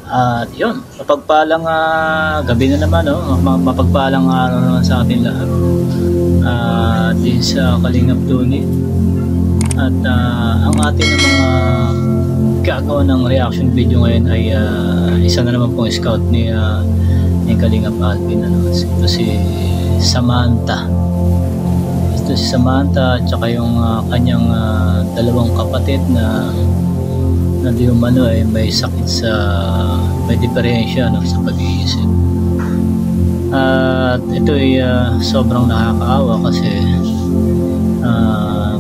At yun, mapagpalang gabi na naman, no? Mapagpalang araw naman sa atin lahat. Din sa Kalingap Tony. At ang ating mga gagawa ng reaction video ngayon ay isa na naman pong scout ni Kalingap Alvin. Ito si Samantha. Ito si Samantha at saka yung kanyang dalawang kapatid na di umano ay may sakit may diferensya sa pag-iisip. At ito ay sobrang nakakaawa kasi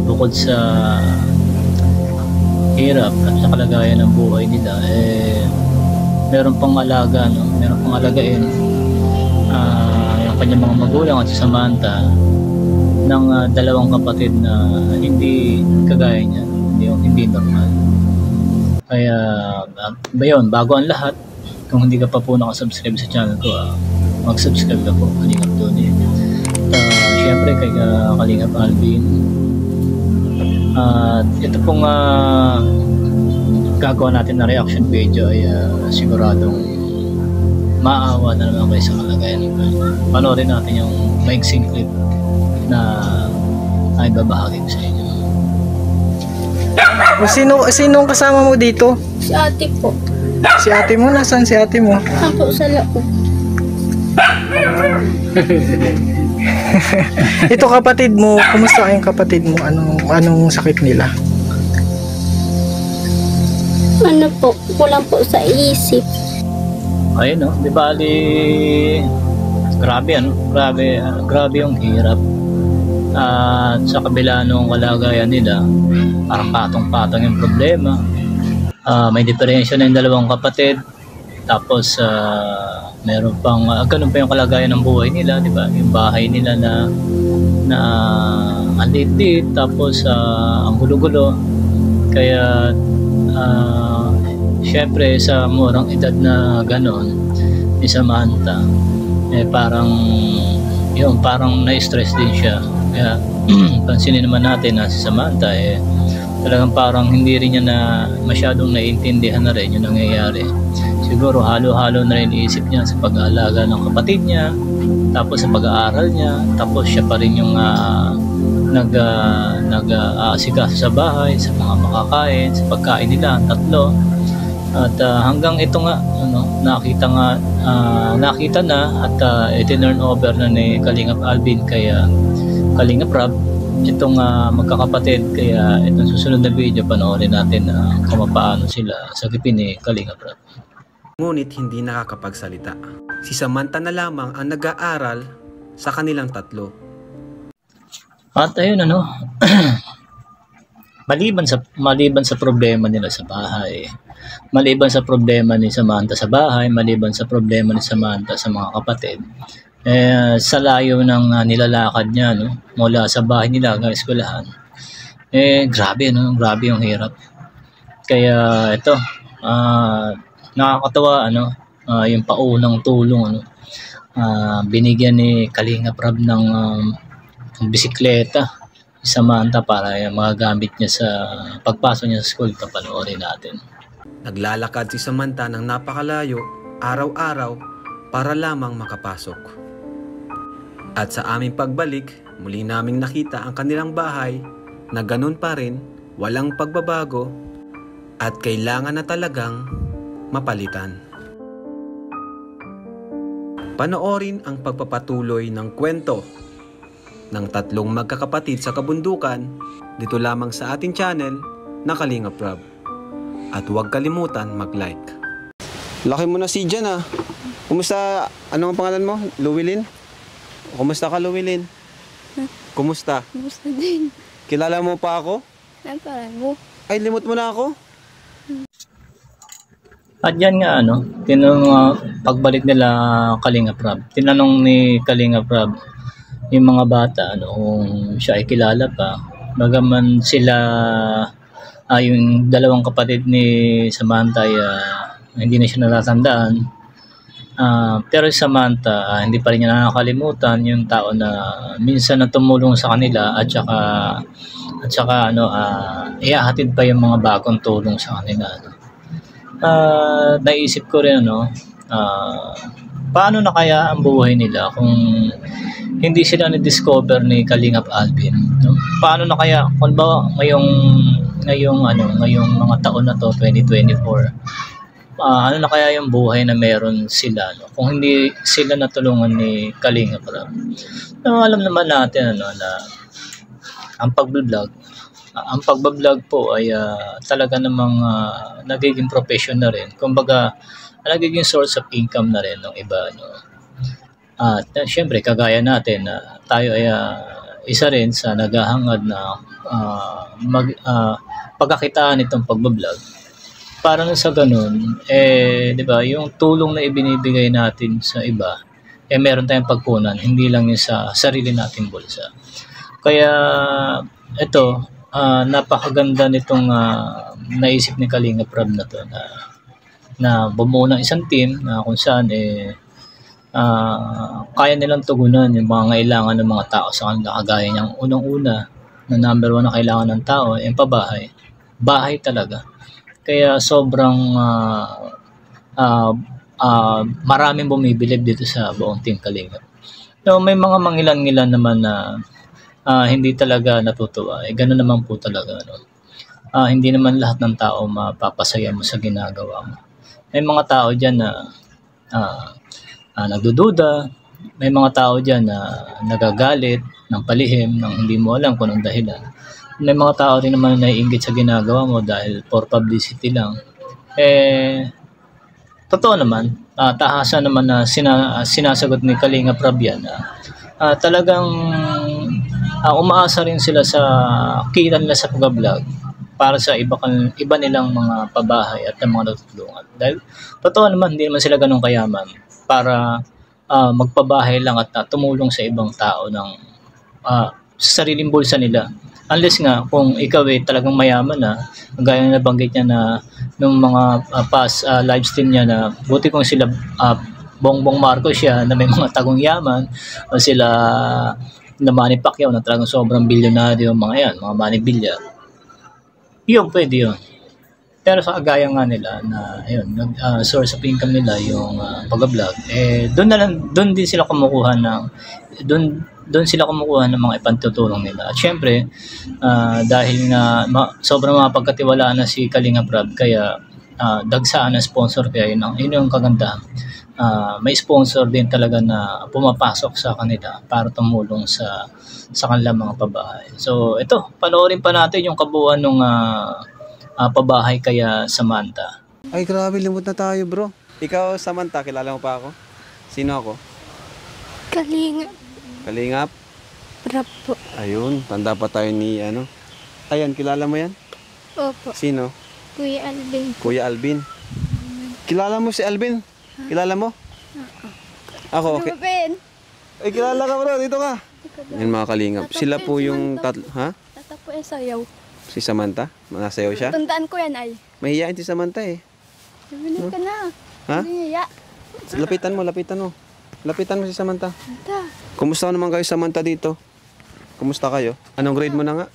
bukod sa hirap at sa kalagayan ng buhay nila, meron pang alaga, meron pang alagain yung kanyang mga magulang at si Samantha ng dalawang kapatid na hindi kagaya niya, hindi normal. Kaya bago ang lahat, kung hindi ka pa po nakasubscribe sa channel ko, mag-subscribe ka po, Kalingap Tony. Siyempre kay Kalingap Alvin. Ito pong gagawa natin na reaction video ay siguradong maawa na naman kayo sa kalagayan. Panoorin natin yung maiksing clip na ay babahagi ko sa inyo. Sinong kasama mo dito? Si ate po. Si ate mo? Nasaan si ate mo? Ako sa loob. Ito kapatid mo, kumusta yung kapatid mo? Anong sakit nila? Ano po, kulang po sa isip. Ayun, no? Di bali, grabe yung hirap. At sa kabila nung kalagayan nila, parang patong-patong yung problema. May diferensya na yung dalawang kapatid. Tapos meron pang ganun pa yung kalagayan ng buhay nila, di ba? Yung bahay nila na ang liit-liit, tapos ang gulo-gulo. Kaya syempre sa murang edad na ganon ni Samantha, parang na-stress din siya. Kaya pansinin naman natin na si Samantha talagang parang hindi rin niya na masyadong naiintindihan na rin yung nangyayari. Siguro halo-halo na rin iisip niya sa pag-aalaga ng kapatid niya, tapos sa pag-aaral niya, tapos siya pa rin yung nag-aasikaso sa bahay, sa mga makakain, sa pagkain nila, ang tatlo. At hanggang ito nga, nakita na at itinurn over na ni Kalingap Alvin kaya Kalingap Rob itong magkakapatid. Kaya itong susunod na video, panoorin natin kung paano sila sagipin ni Kalingap Rob. Ngunit hindi nakakapagsalita. Si Samantha na lamang ang nag-aaral sa kanilang tatlo. At ayun maliban sa problema nila sa bahay, maliban sa problema ni Samantha sa bahay, maliban sa problema ni Samantha sa mga kapatid, sa layo ng nilalakad niya mula sa bahay nila hanggang eskwelahan, grabe yung hirap. Kaya ito nakakatawa yung paunang tulong binigyan ni Kalingap Rob ng bisikleta Samantha para magagamit niya sa pagpasok niya sa school. Panoorin natin. Naglalakad si Samantha ng napakalayo araw-araw para lamang makapasok. At sa aming pagbalik, muli naming nakita ang kanilang bahay na ganun pa rin, walang pagbabago at kailangan na talagang mapalitan. Panoorin ang pagpapatuloy ng kwento ng tatlong magkakapatid sa kabundukan dito lamang sa ating channel na Kalingap Rob. At huwag kalimutan mag-like. Laki mo na si Jan Kumusta? Ano ang pangalan mo? Luwilin? Kumusta ka, Luwilin? Kumusta? Kumusta din? Kilala mo pa ako? Ay, parang mo. Ay, limot mo na ako? At yan nga pagbalik nila Kalingap Rob, tinanong ni Kalingap Rob yung mga bata kung siya ay kilala pa, bagaman sila yung dalawang kapatid ni Samantha hindi na siya natatandaan. Pero si Samantha hindi pa rin niya nakakalimutan yung tao na minsan na tumulong sa kanila at saka ihahatid pa yung mga bagong tulong sa kanila. naisip ko rin paano na kaya ang buhay nila kung hindi sila na-discover ni Kalingap Alvin, no? Paano na kaya kung ba ngayong mga taon na to, 2024, ano na kaya yung buhay na meron sila, no? Kung hindi sila natulungan ni Kalingap Rab. Alam naman natin na ang pagbablog po ay talaga namang nagiging profession na rin. Kumbaga, nagiging source of income na rin ng iba, no? At syempre, kagaya natin na tayo ay isa rin sa naghahangad na pagkakitaan itong pagbablog. Para na sa ganun, di ba, yung tulong na ibinibigay natin sa iba, meron tayong pagkunan, hindi lang yung sa sarili nating bulsa. Kaya ito, napakaganda nitong naisip ni Kalingap Rab na to, na bumuo ng isang team na kung saan kaya nilang tugunan yung mga kailangan ng mga tao sa kanila. Kagaya niyang unang-una na number 1 na kailangan ng tao, yung pabahay. Bahay talaga. Kaya sobrang maraming bumibilib dito sa buong Team Kalingap. So, may mga mangilan-ngilan naman na hindi talaga natutuwa. Gano'n naman po talaga. No? Hindi naman lahat ng tao mapapasaya mo sa ginagawa mo. May mga tao dyan na nagdududa, may mga tao dyan na nagagalit ng palihim, ng hindi mo alam kung anong dahilan. May mga tao rin naman na naiinggit sa ginagawa mo dahil for publicity lang. Totoo naman, tahasan naman na sinasagot ni Kalingap Rab yan. Talagang umaasa rin sila sa kita nila sa pag-vlog para sa iba nilang mga pabahay at mga natutulungan. Dahil totoo naman, hindi naman sila ganun kayaman para magpabahay lang at tumulong sa ibang tao ng sa sariling bulsa nila. Unless nga kung ikaw talagang mayaman na, gaya na nabanggit niya na nung mga past live stream niya na buti kung sila Bongbong Marcos siya na may mga tagong yaman, o sila na Manny Pacquiao na talagang sobrang bilyonaryo, mga yan, mga Manny Villa. Yun, pwede yun. Pero sa kagaya nga nila na ayun, source of income nila yung pag-vlog, doon din sila kumukuha ng mga ipantutulong nila. At syempre, dahil nga sobrang mapagkatiwalaan na si Kalingap Rab, kaya dagsaan na sponsor, kaya yun yung kagandahan. May sponsor din talaga na pumapasok sa kanila para tumulong sa kanilang mga pabahay. So ito, panoorin pa natin yung kabuuan ng pabahay kaya Samantha. Ay, grabe, limot na tayo, bro. Ikaw, Samantha, kilala mo pa ako? Sino ako? Kalingap Kalingap? Rab po. Ayun, tanda pa tayo ni Ayan, kilala mo yan? Opo. Sino? Kuya Alvin. Kuya Alvin. Kilala mo si Alvin? Kilala mo? Ako, okay. Ruben. Ay, kilala ka, bro. Dito ka. Yan, mga Kalingap. Sila po yung tatlo. Ha? Tata po sayaw. Si Samantha? Nasayaw siya? Tandaan ko yan ay. Mahihain si Samantha eh. Sabihin ka na. Ha? Hiya. Lapitan mo. Lapitan mo si Samantha. Tata. Kumusta naman kayo, Samantha, dito? Kumusta kayo? Anong grade mo na nga?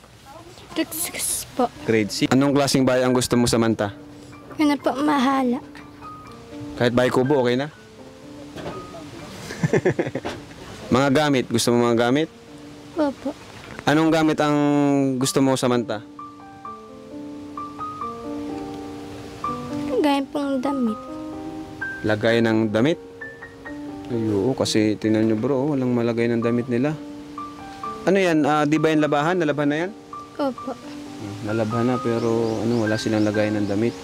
Grade 6 po. Grade 6. Anong klaseng bahay ang gusto mo, Samantha? Yan na po, mahala. Kahit bahay kubo, okay na? Mga gamit. Gusto mo mga gamit? Opo. Anong gamit ang gusto mo, Samantha? Gaya pong damit. Lagay ng damit? Ayo, kasi tingnan nyo, bro, walang malagay ng damit nila. Ano yan? Di ba yung labahan? Nalaban na yan? Opo. Nalaban na, pero wala silang lagay ng damit.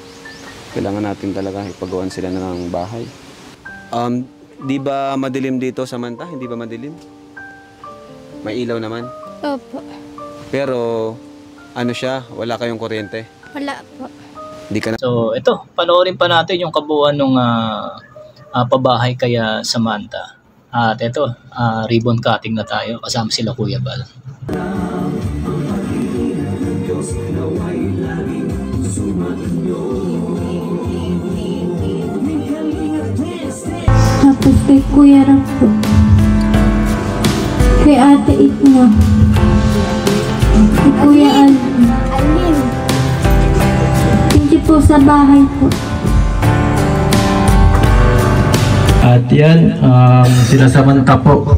Kailangan natin talaga ipagawan sila ng bahay. Di ba madilim dito, Samantha? Hindi ba madilim? May ilaw naman. Opo. Pero siya, wala kayong kuryente. Wala po. Di ka na. So ito, panoorin pa natin yung kabuuan ng pabahay kaya Samantha. At ito, ribbon cutting na tayo kasama sila Kuya Bal. Tapos kay Kuya Rampo, kay Ate Itna, kay Kuya Alvin. Thank you po sa bahay po. At yan, sila Samantha po.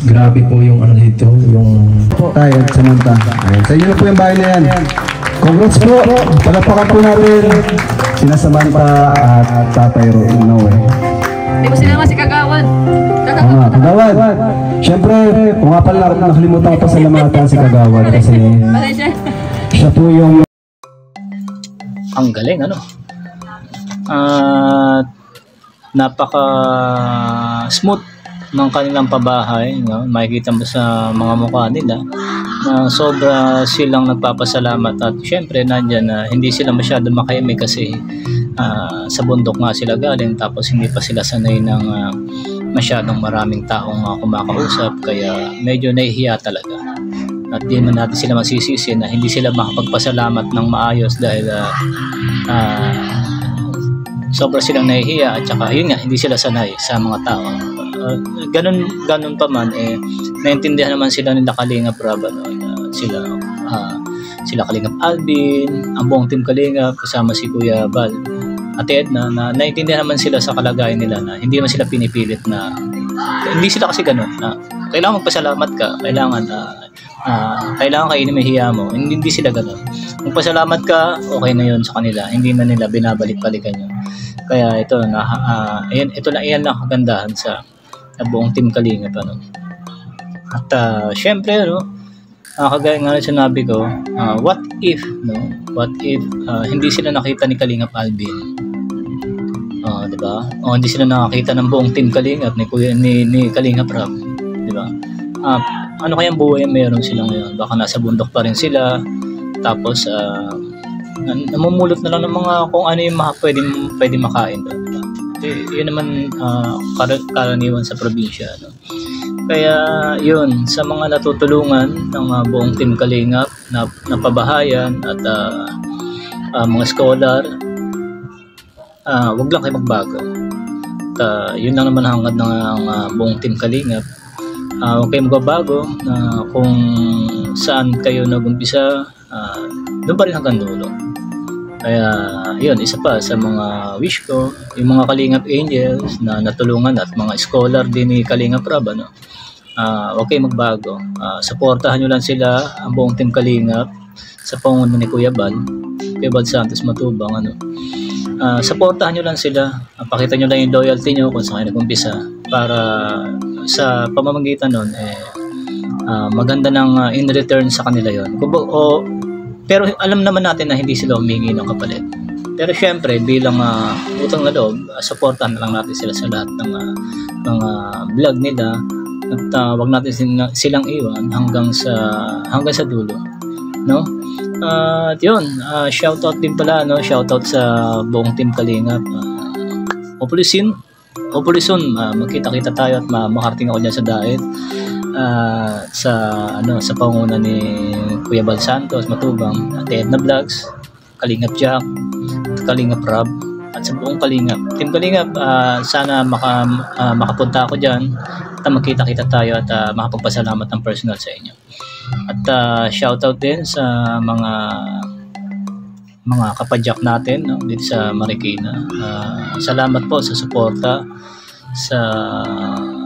Grabe po yung ano dito, yung... Tayo, Samantha. Ayun, sa inyo po yung bahay na yan. Congrats po. Palapakan po natin sina Samantha at Tatay Noe. Hindi ko sinama si Kagawan. Kagawan. Siyempre, kung nga pala nakalimutan ko pa sa lamatan si Kagawan kasi siya po yung... Ang galing, ano? Napaka smooth ng kanilang pabahay, no? Makikita mo sa mga mukha nila na sobra silang nagpapasalamat at syempre nandyan na hindi sila masyado makahimik kasi sa bundok nga sila galing tapos hindi pa sila sanay ng masyadong maraming taong kumakausap kaya medyo nahihiya talaga at di man natin sila masisisi na hindi sila makapagpasalamat ng maayos dahil sobra silang nahihiya at saka yun nga hindi sila sanay sa mga tao. Ganun pa man naintindihan naman sila nila Kalingap Rob, sila Kalingap Alvin, ang buong team Kalingap kasama si Kuya Bal at Edna na naintindihan naman sila sa kalagayan nila na hindi man sila pinipilit na hindi sila kasi ganun na kailangan magpasalamat ka, kailangan kainin mo hiya mo, hindi sila ganun. Magpasalamat ka, okay na yun sa kanila, hindi na nila binabalik-balikan yun. Kaya ito iyan lang kagandahan sa buong team Kalingap, ano. At syempre, no, kagaya nga sinabi ko, what if hindi sila nakita ni Kalingap Alvin, di ba? O hindi sila nakakita ng buong team Kalingap ni Kalingap Rob, di ba? Ano kayang buhay meron sila ngayon? Baka nasa bundok pa rin sila, tapos namumulot na lang ng mga kung ano yung pwedeng makain doon, diba? Yun naman karaniwan sa probinsya, no? Kaya yun, sa mga natutulungan ng buong team Kalingap na pabahayan at mga scholar, wag lang kayo magbago. Yun lang naman hangad ng buong team Kalingap. Huwag kayo magbabago na kung saan kayo nag-umpisa, doon pa rin hanggang dulo. Kaya yun, isa pa sa mga wish ko, yung mga Kalingap Angels na natulungan at mga scholar din ni Kalingap Rob, ano, huwag kayo magbago. Supportahan nyo lang sila, ang buong team Kalingap sa pangunan ni Kuya Bal Santos Matubang, ano. Supportahan nyo lang sila, pakita nyo lang yung loyalty nyo kung saan kayo nag-umpisa para sa pamamagitan nun maganda ng in return sa kanila yon. Pero alam naman natin na hindi sila humingi ng kapalit. Pero syempre bilang utang na loob, supportahan na lang natin sila sa lahat ng mga vlog nila at wag natin silang iwan hanggang sa dulo, no? At yun, shoutout din pala, no? Shoutout sa buong team Kalingap. Hopefully soon magkita-kita tayo at makarating ako dyan sa diet sa pangunan ni Kuya Bal Santos Matubang at Edna Vlogs, Kalingap Jack, Kalingap Rob at sa buong Kalingap team Kalingap. Sana makapunta ako dyan at magkita-kita tayo at makapagpasalamat ng personal sa inyo at shoutout din sa mga kapadyak natin, no, dito sa Marikina. Salamat po sa suporta sa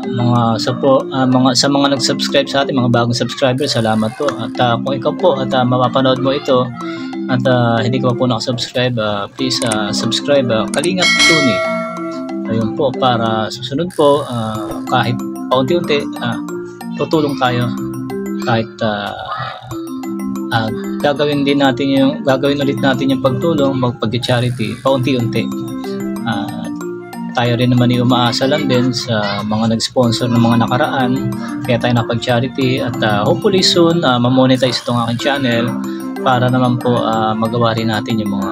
mga nag-subscribe sa atin, mga bagong subscribers. Salamat po. At kung ikaw po at mapapanood mo ito at hindi ka pa po nakasubscribe, please subscribe Kalingap Tony. Ayun po, para susunod po kahit paunti-unti tutulong tayo kahit gagawin ulit natin yung pagtulong, magpag-charity paunti-unti. Tayo rin naman yung umaasa lang din sa mga nag-sponsor ng mga nakaraan, kaya tayo napag-charity at hopefully soon ma-monetize itong aking channel para naman po magawa rin natin yung mga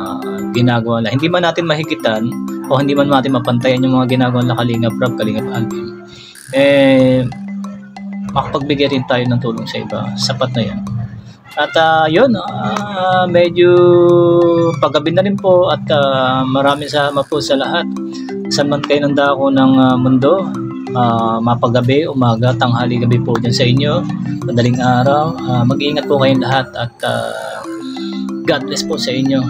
ginagawa na hindi man natin mahigitan o hindi man natin mapantayan yung mga ginagawa na Kalingap Rob, Kalingap Alvin, makapagbigay rin tayo ng tulong sa iba. Sapat na yan. At yun, medyo paggabi na rin po at maraming salamat po sa lahat. Saan man kayo nandako ng mundo, mapagabi, umaga, tanghali, gabi po dyan sa inyo, madaling araw, mag-iingat po kayong lahat at God bless po sa inyo.